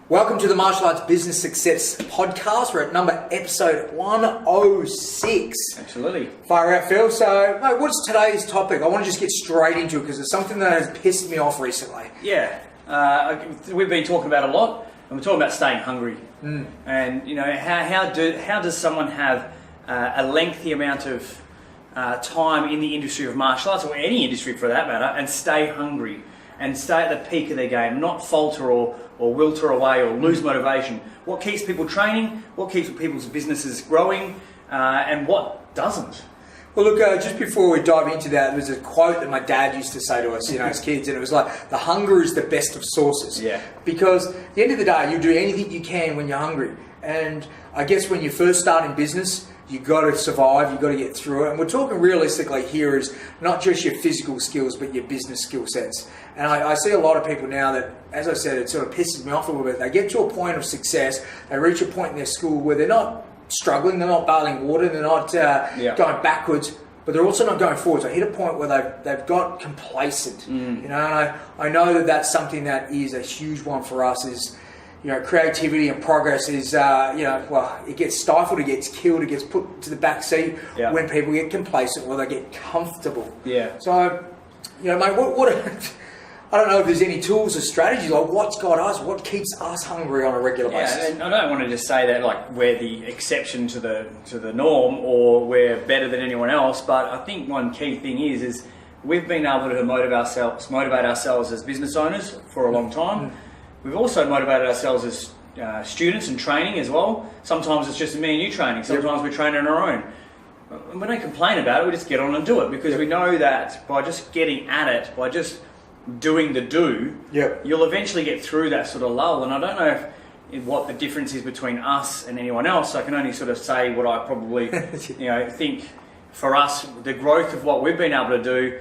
Welcome to the Martial Arts Business Success Podcast. We're at episode 106. Absolutely. Fire out, Phil. So, mate, what's today's topic? I want to just get straight into it because it's something that has pissed me off recently. Yeah. We've been talking about a lot, and we're talking about staying hungry. And, you know, how does someone have a lengthy amount of time in the industry of martial arts, or any industry for that matter, and stay hungry and stay at the peak of their game, not falter or wilter away or lose motivation? What keeps people training? What keeps people's businesses growing? And what doesn't? Well, look, just before we dive into that, there was a quote that my dad used to say to us, you know, as kids, and it was like, the hunger is the best of sauces. Yeah. Because at the end of the day, you do anything you can when you're hungry. And I guess when you first start in business, you've got to survive, you've got to get through it. And we're talking realistically here is not just your physical skills, but your business skill sets. And I see a lot of people now that, as I said, it sort of pisses me off a little bit. They get to a point of success, they reach a point in their school where they're not struggling, they're not bailing water, they're not going backwards, but they're also not going forwards. I hit a point where they've got complacent. You know, and I know that that's something that is a huge one for us is, you know, creativity and progress is, it gets stifled, it gets killed, it gets put to the back seat when people get complacent or they get comfortable. Yeah. So, you know, mate, what I don't know if there's any tools or strategies, like what's got us, what keeps us hungry on a regular basis? Yeah, and I don't want to just say that like we're the exception to the norm or we're better than anyone else, but I think one key thing is we've been able to motivate ourselves as business owners for a long time. We've also motivated ourselves as students and training as well. Sometimes it's just me and you training. Sometimes we train on our own. We don't complain about it. We just get on and do it because we know that by just getting at it, by just doing the you'll eventually get through that sort of lull. And I don't know what the difference is between us and anyone else. I can only sort of say what I probably think for us, the growth of what we've been able to do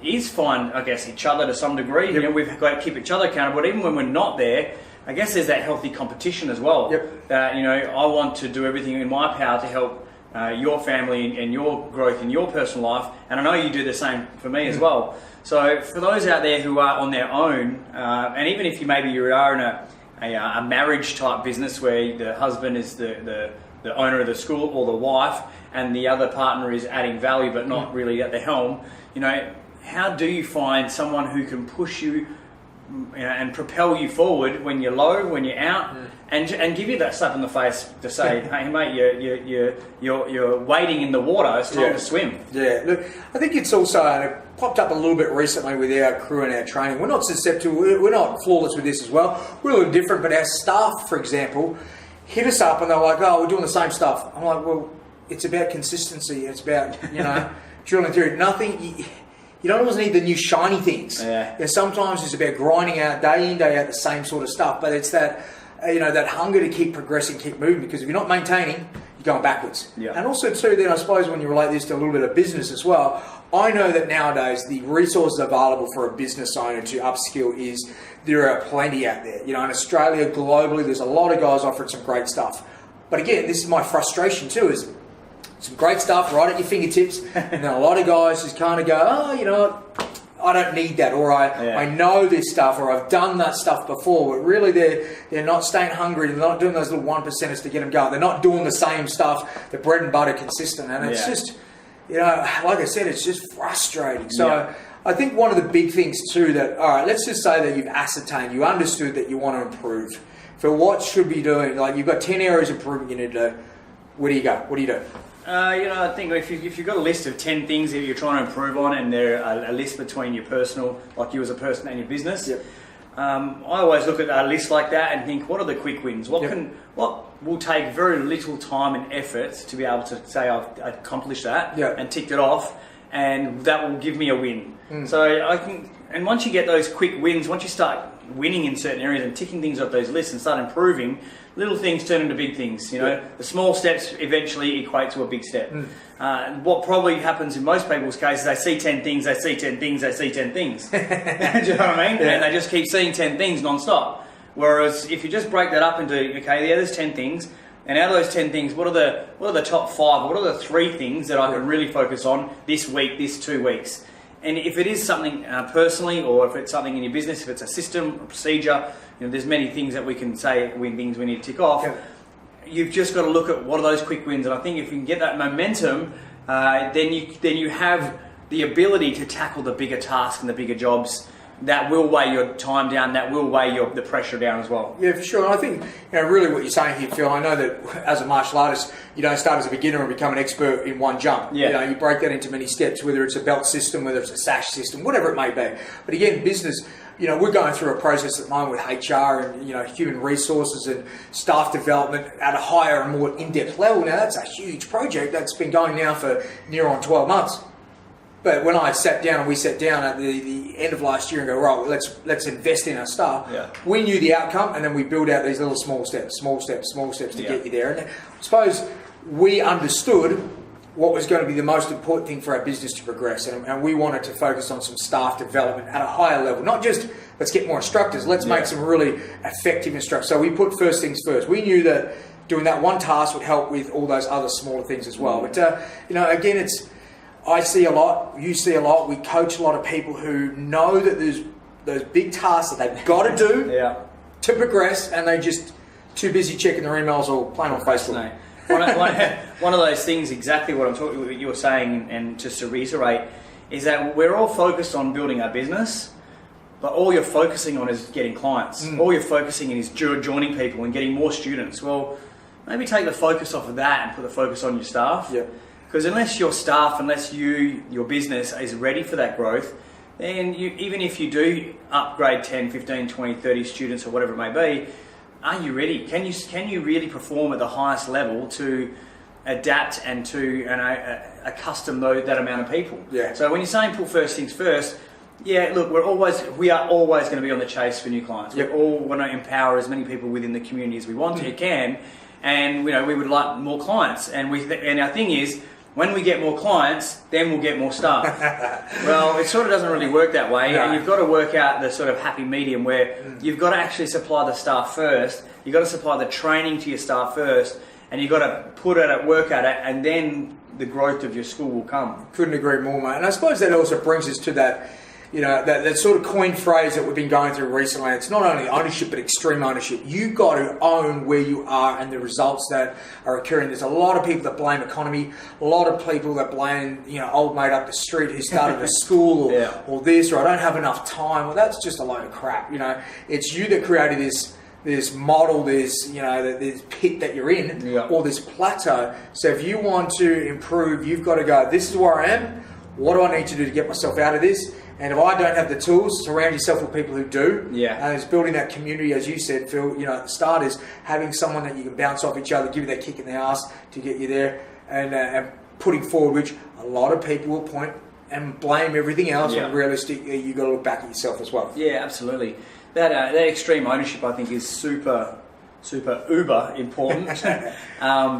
is find, I guess, each other to some degree. You know, we've got to keep each other accountable. But even when we're not there, I guess there's that healthy competition as well. That, you know, I want to do everything in my power to help your family and your growth in your personal life. And I know you do the same for me as well. So for those out there who are on their own, and even if you are in a marriage type business where the husband is the owner of the school or the wife and the other partner is adding value but not really at the helm, you know, how do you find someone who can push you, and propel you forward when you're low, when you're out, and give you that slap in the face to say, hey mate, you're wading in the water, it's time to swim. Yeah, look, I think it's also, and it popped up a little bit recently with our crew and our training. We're not susceptible, we're not flawless with this as well. We're a little different, but our staff, for example, hit us up and they're like, oh, we're doing the same stuff. I'm like, well, it's about consistency, it's about, you know, drilling through nothing. You don't always need the new shiny things. Yeah. Sometimes it's about grinding out day in, day out the same sort of stuff. But it's that, you know, that hunger to keep progressing, keep moving. Because if you're not maintaining, you're going backwards. Yeah. And also too, then I suppose when you relate this to a little bit of business as well, I know that nowadays the resources available for a business owner to upskill is there are plenty out there. You know, in Australia, globally, there's a lot of guys offering some great stuff. But again, this is my frustration too, is some great stuff right at your fingertips, and then a lot of guys just kind of go, oh, you know what, I don't need that, or I know this stuff, or I've done that stuff before. But really, they're not staying hungry. They're not doing those little 1%ers to get them going. They're not doing the same stuff, the bread and butter consistent. And it's just, you know, like I said, it's just frustrating. So I think one of the big things too that, all right, let's just say that you've ascertained, you understood that you want to improve. For what should be doing, like you've got 10 areas of improvement you need to do. Where do you go? What do you do? You know, I think if you've got a list of 10 things that you're trying to improve on, and they're a list between your personal, like you as a person, and your business, I always look at a list like that and think, what are the quick wins? What will take very little time and effort to be able to say I've accomplished that and ticked it off, and that will give me a win. So I can, and once you get those quick wins, once you start winning in certain areas and ticking things off those lists and start improving, little things turn into big things. You know, the small steps eventually equate to a big step. What probably happens in most people's cases, they see 10 things, they see 10 things, they see 10 things. Do you know what I mean? And they just keep seeing 10 things non-stop. Whereas if you just break that up into, okay, there's 10 things, and out of those 10 things, what are the top 5? What are the 3 things that I can really focus on this week, this 2 weeks? And if it is something personally, or if it's something in your business, if it's a system, a procedure, there's many things that we can say, things we need to tick off. You've just got to look at what are those quick wins. And I think if you can get that momentum, then you have the ability to tackle the bigger tasks and the bigger jobs that will weigh your time down, that will weigh the pressure down as well. Yeah, for sure. And I think really what you're saying here, Phil, I know that as a martial artist, you don't start as a beginner and become an expert in one jump. Yeah. You break that into many steps, whether it's a belt system, whether it's a sash system, whatever it may be. But again, business, we're going through a process at the moment with HR and human resources and staff development at a higher and more in-depth level. Now that's a huge project that's been going now for near on 12 months. But when we sat down at the end of last year and go, right, let's invest in our staff. Yeah. We knew the outcome, and then we build out these little small steps to get you there. And I suppose we understood what was going to be the most important thing for our business to progress, and we wanted to focus on some staff development at a higher level, not just let's get more instructors, let's make some really effective instructors. So we put first things first. We knew that doing that one task would help with all those other smaller things as well. But again, I see a lot, you see a lot, we coach a lot of people who know that there's those big tasks that they've got to do to progress, and they're just too busy checking their emails or playing on Facebook. One of those things, exactly what you were saying, and just to reiterate, is that we're all focused on building our business, but all you're focusing on is getting clients. All you're focusing on is joining people and getting more students. Well, maybe take the focus off of that and put the focus on your staff. Yeah. Because unless your staff, your business is ready for that growth, then even if you do upgrade 10, 15, 20, 30 students or whatever it may be, are you ready? Can you really perform at the highest level to adapt and to accustom that amount of people? Yeah. So when you're saying put first things first, look, we are always going to be on the chase for new clients. Yep. We all want to empower as many people within the community as we want to, can, and we would like more clients. And our thing is, when we get more clients, then we'll get more staff. Well, it sort of doesn't really work that way. No. And you've got to work out the sort of happy medium where you've got to actually supply the staff first. You've got to supply the training to your staff first, and you've got to work at it, and then the growth of your school will come. Couldn't agree more, mate. And I suppose that also brings us to that, that sort of coined phrase that we've been going through recently. It's not only ownership, but extreme ownership. You've got to own where you are and the results that are occurring. There's a lot of people that blame economy, a lot of people that blame, old mate up the street who started a school or this, or I don't have enough time. Well, that's just a load of crap. It's you that created this model, this pit that you're in, or this plateau. So if you want to improve, you've got to go, this is where I am. What do I need to do to get myself out of this? And if I don't have the tools, surround yourself with people who do. And it's building that community, as you said, Phil. At the start is having someone that you can bounce off each other, give you that kick in the ass to get you there, and putting forward, which a lot of people will point and blame everything else. And realistically, you've got to look back at yourself as well. Yeah, absolutely. That extreme ownership, I think, is super uber important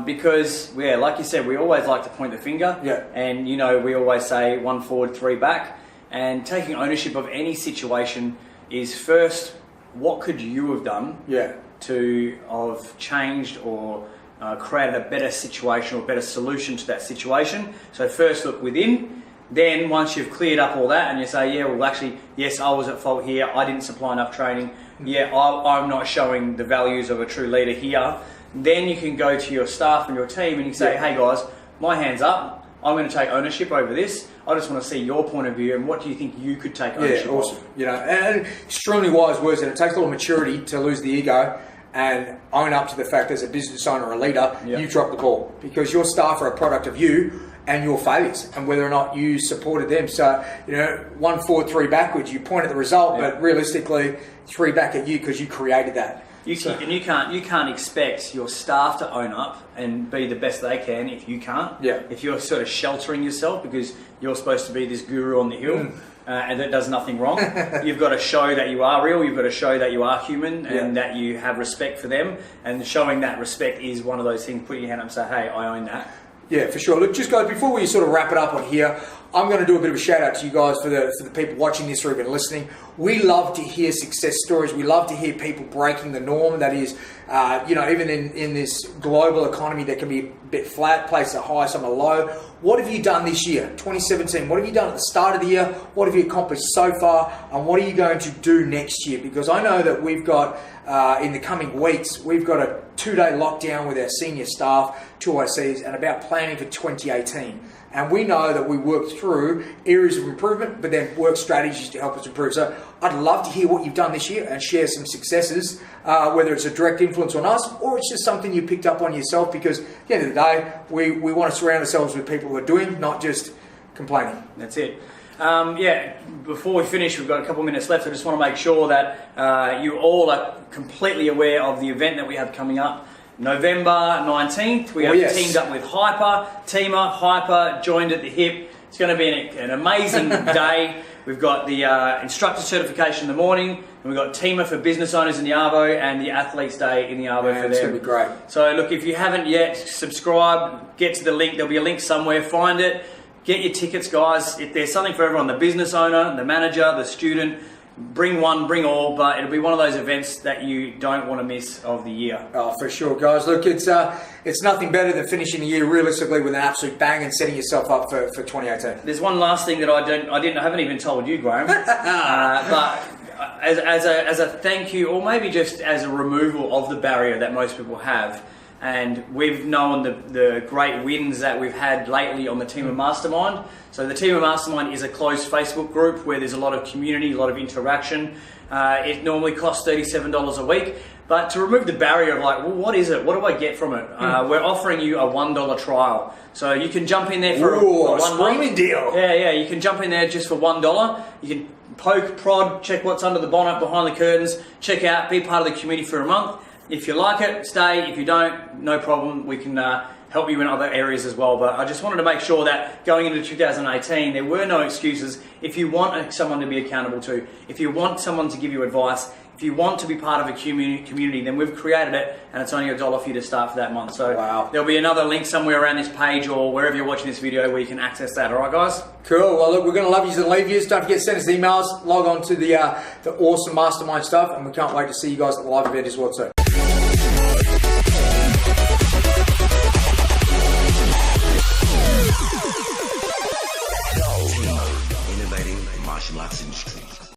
because, like you said, we always like to point the finger. And, we always say 1 forward, 3 back. And taking ownership of any situation is first, what could you have done to have changed or created a better situation or better solution to that situation? So first look within. Then once you've cleared up all that and you say, yes, I was at fault here. I didn't supply enough training. I'm not showing the values of a true leader here. Then you can go to your staff and your team and you say, hey guys, my hand's up. I'm going to take ownership over this. I just want to see your point of view and what do you think you could take ownership of? Awesome. And extremely wise words, and it takes a lot of maturity to lose the ego and own up to the fact as a business owner or a leader, you dropped the ball because your staff are a product of you and your failures and whether or not you supported them. So, 1 forward, 3 backwards, you point at the result, but realistically 3 back at you because you created that. You can't expect your staff to own up and be the best they can if you can't. If you're sort of sheltering yourself because you're supposed to be this guru on the hill and that does nothing wrong, you've got to show that you are real. You've got to show that you are human and that you have respect for them. And showing that respect is one of those things. Put your hand up and say, "Hey, I own that." Yeah, for sure. Look, just guys, before we sort of wrap it up on here, I'm going to do a bit of a shout out to you guys for the people watching this or even listening. We love to hear success stories. We love to hear people breaking the norm. That is, even in this global economy that can be a bit flat, places are high, some are low. What have you done this year, 2017? What have you done at the start of the year? What have you accomplished so far? And what are you going to do next year? Because I know that we've got, in the coming weeks, we've got a 2-day lockdown with our senior staff, 2 OCs, and about planning for 2018. And we know that we work through areas of improvement, but then work strategies to help us improve. So I'd love to hear what you've done this year and share some successes, whether it's a direct influence on us or it's just something you picked up on yourself, because at the end of the day, we want to surround ourselves with people who are doing, not just complaining. That's it. Before we finish, we've got a couple of minutes left. I just want to make sure that you all are completely aware of the event that we have coming up. November 19th, we have teamed up with TIMA. Hyper joined at the hip. It's going to be an amazing day. We've got the instructor certification in the morning, and we've got TIMA for business owners in the Arvo, and the Athletes Day in the Arvo for them. It's going to be great. So look, if you haven't yet, subscribe, get to the link. There'll be a link somewhere, find it. Get your tickets, guys. If there's something for everyone, the business owner, the manager, the student, bring one, bring all, but it'll be one of those events that you don't want to miss of the year. Oh, for sure, guys. Look, it's nothing better than finishing the year realistically with an absolute bang and setting yourself up for 2018. There's one last thing that I haven't even told you, Graham. But as a thank you, or maybe just as a removal of the barrier that most people have. And we've known the great wins that we've had lately on the TIMA Mastermind. So the TIMA Mastermind is a closed Facebook group where there's a lot of community, a lot of interaction. It normally costs $37 a week. But to remove the barrier of like, well, what is it? What do I get from it? We're offering you a $1 trial. So you can jump in there for a 1 month deal. Yeah, you can jump in there just for $1. You can poke, prod, check what's under the bonnet, behind the curtains, check out, be part of the community for a month. If you like it, stay. If you don't, no problem. We can help you in other areas as well. But I just wanted to make sure that going into 2018, there were no excuses. If you want someone to be accountable to, if you want someone to give you advice, if you want to be part of a community, then we've created it, and it's only $1 for you to start for that month. So There'll be another link somewhere around this page or wherever you're watching this video where you can access that. All right, guys? Cool. Well, look, we're going to love you and leave you. Don't forget to send us emails. Log on to the awesome mastermind stuff, and we can't wait to see you guys at the live event as well too.